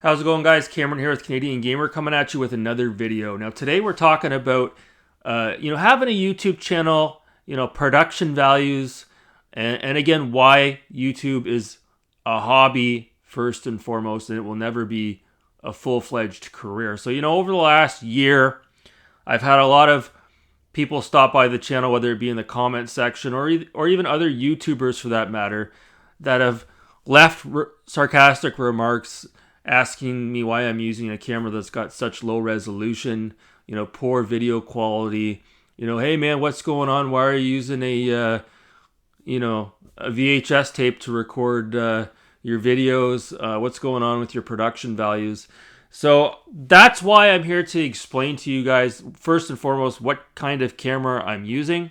How's it going, guys? Cameron here with Canadian Gamer coming at you with another video. Now today we're talking about having a YouTube channel, production values, and again why YouTube is a hobby first and foremost, and it will never be a full-fledged career. So over the last year, I've had a lot of people stop by the channel, whether it be in the comment section or even other YouTubers for that matter, that have left sarcastic remarks asking me why I'm using a camera that's got such low resolution, poor video quality. Hey man, what's going on? Why are you using a VHS tape to record your videos? What's going on with your production values? So that's why I'm here to explain to you guys, first and foremost, what kind of camera I'm using,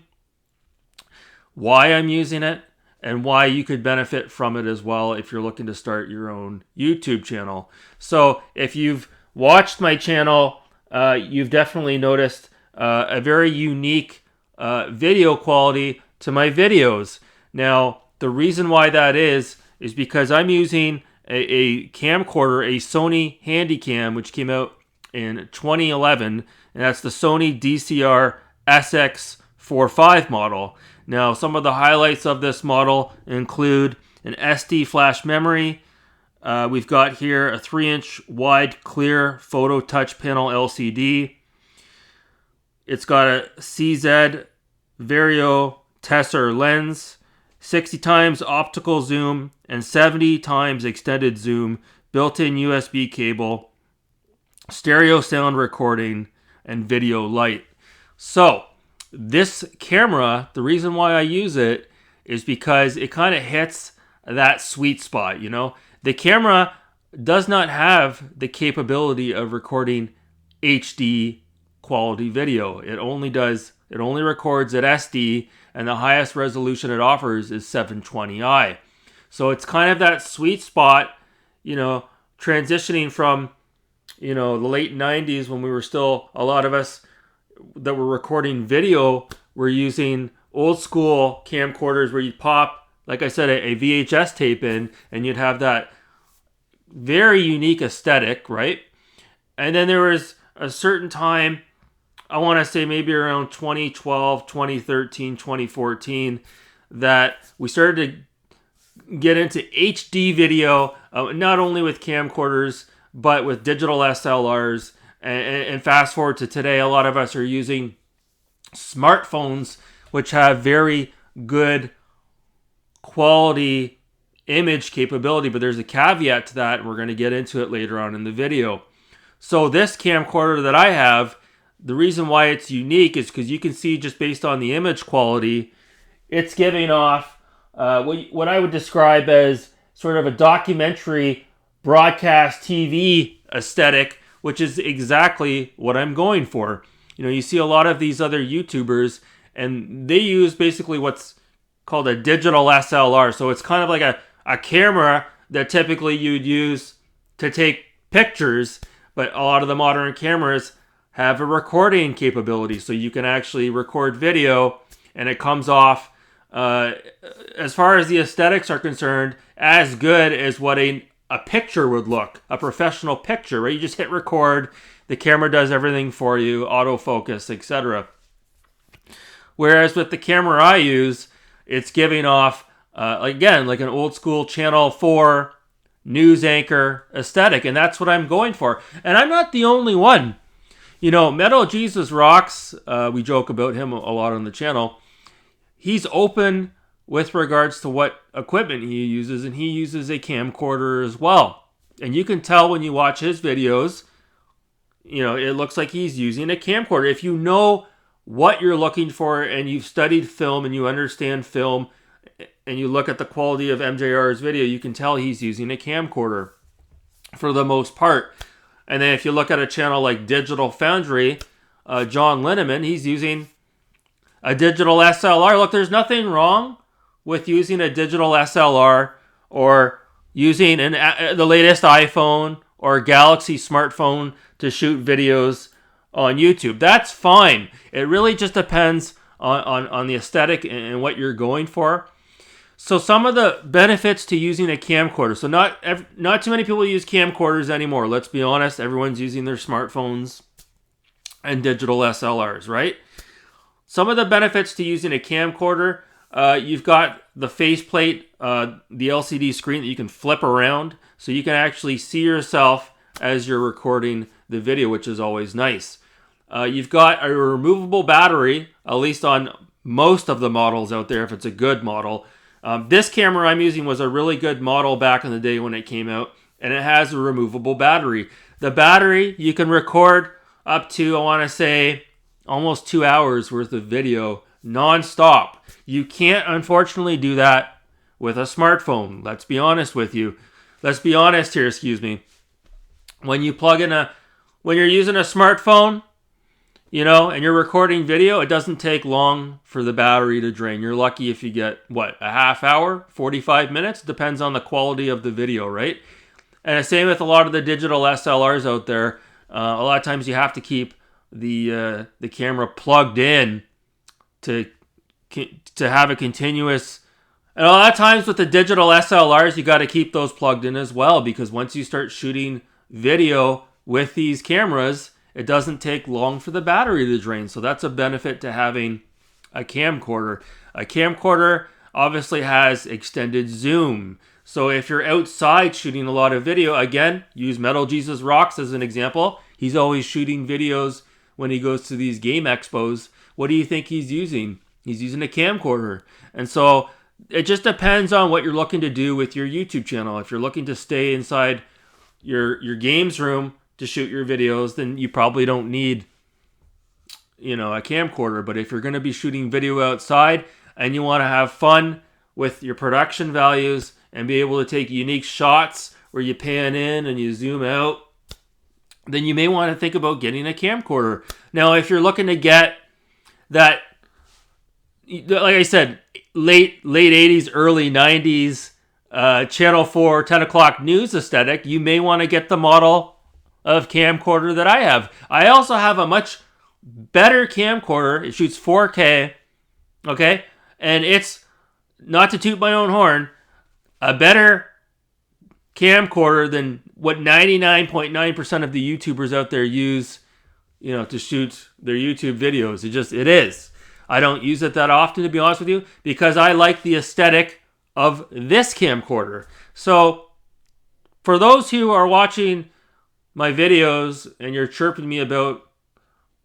why I'm using it, and why you could benefit from it as well if you're looking to start your own YouTube channel. So if you've watched my channel, you've definitely noticed a very unique video quality to my videos. Now, the reason why that is because I'm using a camcorder, a Sony Handycam, which came out in 2011, and that's the Sony DCR SX45 model. Now, some of the highlights of this model include an SD flash memory. We've got here a 3-inch wide clear photo touch panel LCD. It's got a CZ Vario Tessar lens, 60 times optical zoom, and 70 times extended zoom, built-in USB cable, stereo sound recording, and video light. So, this camera, the reason why I use it is because it kind of hits that sweet spot, The camera does not have the capability of recording HD quality video. It only records at SD, and the highest resolution it offers is 720i. So it's kind of that sweet spot, transitioning from, the late 90s when we were still, a lot of us that were recording video were using old school camcorders where you pop, like I said, a VHS tape in, and you'd have that very unique aesthetic, right? And then there was a certain time, I want to say maybe around 2012, 2013, 2014, that we started to get into HD video, not only with camcorders, but with digital SLRs. And fast forward to today, a lot of us are using smartphones, which have very good quality image capability, but there's a caveat to that, and we're going to get into it later on in the video. So this camcorder that I have, the reason why it's unique is because you can see just based on the image quality, it's giving off what I would describe as sort of a documentary broadcast TV aesthetic, which is exactly what I'm going for. You see a lot of these other YouTubers, and they use basically what's called a digital SLR. So it's kind of like a camera that typically you'd use to take pictures, but a lot of the modern cameras have a recording capability. So you can actually record video, and it comes off, as far as the aesthetics are concerned, as good as what a picture would look, a professional picture, right? You just hit record, the camera does everything for you, autofocus, etc. Whereas with the camera I use, it's giving off, again, like an old school Channel 4 news anchor aesthetic, and that's what I'm going for. And I'm not the only one. Metal Jesus Rocks, we joke about him a lot on the channel. He's open with regards to what equipment he uses, and he uses a camcorder as well. And you can tell when you watch his videos, it looks like he's using a camcorder. If you know what you're looking for and you've studied film and you understand film and you look at the quality of MJR's video, you can tell he's using a camcorder for the most part. And then if you look at a channel like Digital Foundry, John Linneman, he's using a digital SLR. Look, there's nothing wrong with using a digital SLR or using the latest iPhone or Galaxy smartphone to shoot videos on YouTube. That's fine. It really just depends on the aesthetic and what you're going for. So some of the benefits to using a camcorder. So not too many people use camcorders anymore. Let's be honest. Everyone's using their smartphones and digital SLRs, right? Some of the benefits to using a camcorder, you've got the faceplate, the LCD screen that you can flip around, so you can actually see yourself as you're recording the video, which is always nice. You've got a removable battery, at least on most of the models out there, if it's a good model. This camera I'm using was a really good model back in the day when it came out, and it has a removable battery. The battery, you can record up to, I want to say, almost 2 hours worth of video non-stop. You can't, unfortunately, do that with a smartphone. Let's be honest with you. Let's be honest here, excuse me. When you're using a smartphone, and you're recording video, it doesn't take long for the battery to drain. You're lucky if you get, a half hour, 45 minutes? Depends on the quality of the video, right? And the same with a lot of the digital SLRs out there. A lot of times you have to keep the camera plugged in to have a continuous. And a lot of times with the digital SLRs, you got to keep those plugged in as well, because once you start shooting video with these cameras, it doesn't take long for the battery to drain. So that's a benefit to having a camcorder. A camcorder obviously has extended zoom. So if you're outside shooting a lot of video, again, use Metal Jesus Rocks as an example. He's always shooting videos when he goes to these game expos. What do you think he's using? He's using a camcorder. And so it just depends on what you're looking to do with your YouTube channel. If you're looking to stay inside your games room to shoot your videos, then you probably don't need, a camcorder. But if you're going to be shooting video outside and you want to have fun with your production values and be able to take unique shots where you pan in and you zoom out, then you may want to think about getting a camcorder. Now, if you're looking to get that, like I said, late 80s, early 90s, Channel 4, 10 o'clock news aesthetic, you may want to get the model of camcorder that I have. I also have a much better camcorder. It shoots 4K, okay? And it's, not to toot my own horn, a better camcorder than what 99.9% of the YouTubers out there use, to shoot their YouTube videos. It is. I don't use it that often, to be honest with you, because I like the aesthetic of this camcorder. So, for those who are watching my videos and you're chirping me about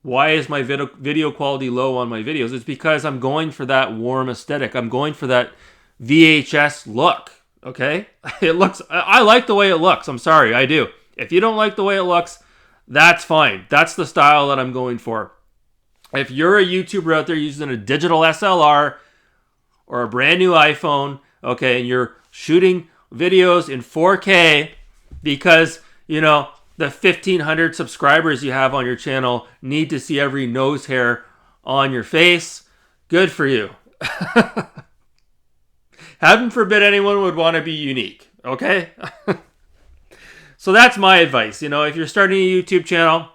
why is my video quality low on my videos, it's because I'm going for that warm aesthetic. I'm going for that VHS look, okay? I like the way it looks. I'm sorry, I do. If you don't like the way it looks, that's fine. That's the style that I'm going for. If you're a YouTuber out there using a digital SLR or a brand new iPhone, okay, and you're shooting videos in 4K because, the 1,500 subscribers you have on your channel need to see every nose hair on your face, good for you. Heaven forbid anyone would want to be unique, okay? So that's my advice. If you're starting a YouTube channel,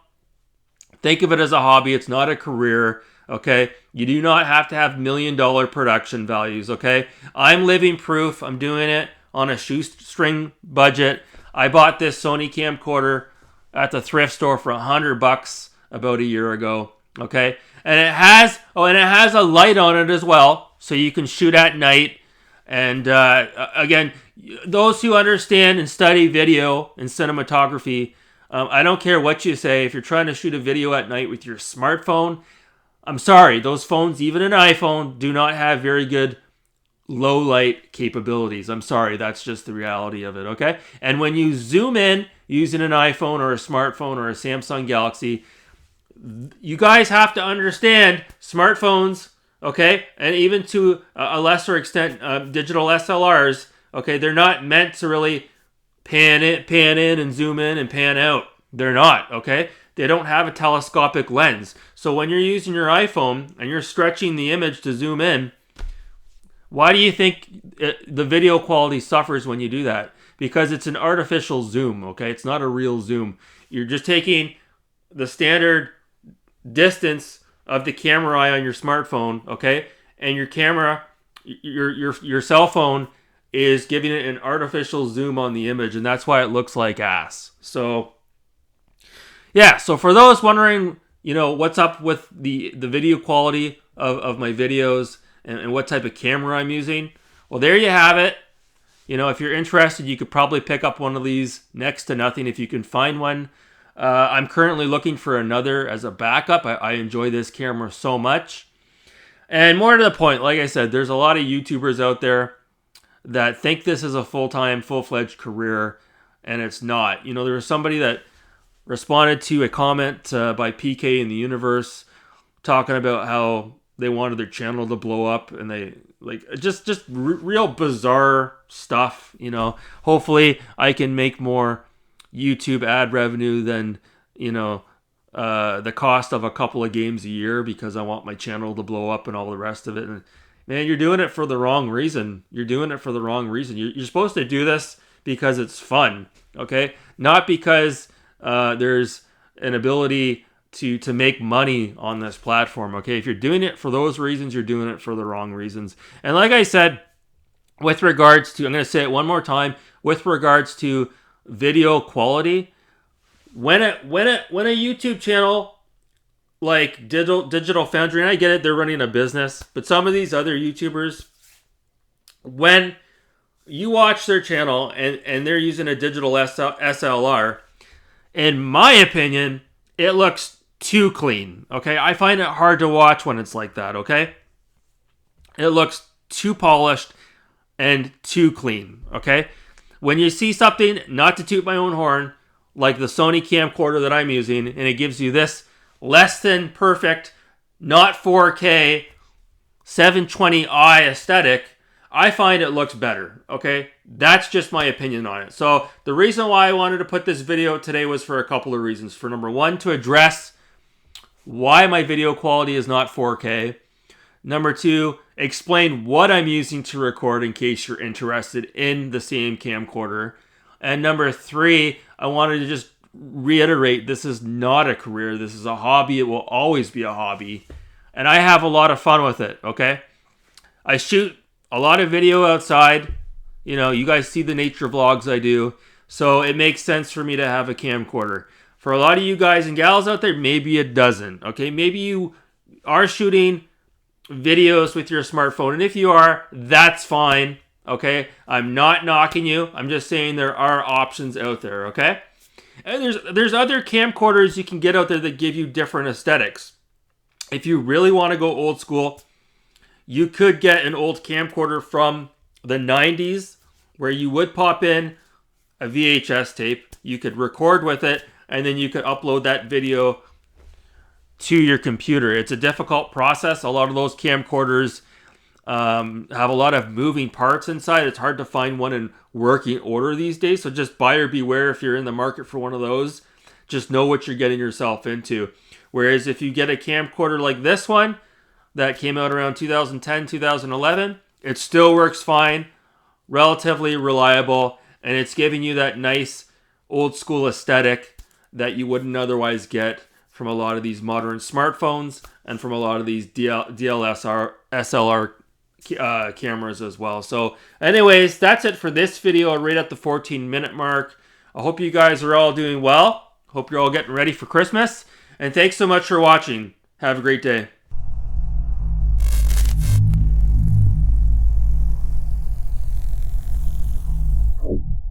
think of it as a hobby. It's not a career, okay? You do not have to have $1 million production values, okay? I'm living proof. I'm doing it on a shoestring budget. I bought this Sony camcorder at the thrift store for $100 about a year ago, okay? And it has a light on it as well, so you can shoot at night. And again, those who understand and study video and cinematography, I don't care what you say. If you're trying to shoot a video at night with your smartphone, I'm sorry, those phones, even an iPhone, do not have very good low light capabilities. I'm sorry, that's just the reality of it, okay? And when you zoom in using an iPhone or a smartphone or a Samsung Galaxy, you guys have to understand smartphones, okay, and even to a lesser extent, digital SLRs, okay, they're not meant to really pan in and zoom in and pan out. They're not, okay? They don't have a telescopic lens. So when you're using your iPhone and you're stretching the image to zoom in, why do you think the video quality suffers when you do that? Because it's an artificial zoom, okay? It's not a real zoom. You're just taking the standard distance of the camera eye on your smartphone, okay? And your camera your cell phone is giving it an artificial zoom on the image, and that's why it looks like ass. So yeah, so for those wondering, what's up with the video quality of my videos and what type of camera I'm using, well, there you have it. If you're interested, you could probably pick up one of these next to nothing if you can find one. I'm currently looking for another as a backup. I enjoy this camera so much. And more to the point, like I said, there's a lot of YouTubers out there that think this is a full-time, full-fledged career, and it's not. There was somebody that responded to a comment by PK in the Universe talking about how they wanted their channel to blow up, and they just real bizarre stuff. Hopefully I can make more YouTube ad revenue than the cost of a couple of games a year, because I want my channel to blow up and all the rest of it. And man, you're doing it for the wrong reason. You're supposed to do this because it's fun, okay? Not because there's an ability to make money on this platform, okay? If you're doing it for those reasons, you're doing it for the wrong reasons. And like I said, with regards to, I'm going to say it one more time, with regards to video quality, when a YouTube channel like Digital Foundry, and I get it, they're running a business, but some of these other YouTubers, when you watch their channel and they're using a digital SLR, in my opinion, it looks too clean, okay? I find it hard to watch when it's like that, okay? It looks too polished and too clean, okay? When you see something, not to toot my own horn, like the Sony camcorder that I'm using, and it gives you this less than perfect, not 4K, 720i aesthetic, I find it looks better, okay? That's just my opinion on it. So the reason why I wanted to put this video today was for a couple of reasons. For number one, to address why my video quality is not 4K. Number two, explain what I'm using to record in case you're interested in the same camcorder. And number three, I wanted to just reiterate, this is not a career. This is a hobby. It will always be a hobby. And I have a lot of fun with it, okay? I shoot a lot of video outside. You guys see the nature vlogs I do. So it makes sense for me to have a camcorder. For a lot of you guys and gals out there, maybe it doesn't, okay? Maybe you are shooting videos with your smartphone. And if you are, that's fine, okay? I'm not knocking you. I'm just saying there are options out there, okay? And there's other camcorders you can get out there that give you different aesthetics. If you really want to go old school, you could get an old camcorder from the 90s where you would pop in a VHS tape. You could record with it, and then you could upload that video to your computer. It's a difficult process. A lot of those camcorders have a lot of moving parts inside. It's hard to find one in working order these days. So just buyer beware if you're in the market for one of those. Just know what you're getting yourself into. Whereas if you get a camcorder like this one that came out around 2010, 2011, it still works fine, relatively reliable, and it's giving you that nice old school aesthetic that you wouldn't otherwise get from a lot of these modern smartphones and from a lot of these SLR cameras as well. So anyways, that's it for this video right at the 14-minute mark. I hope you guys are all doing well. Hope you're all getting ready for Christmas. And thanks so much for watching. Have a great day.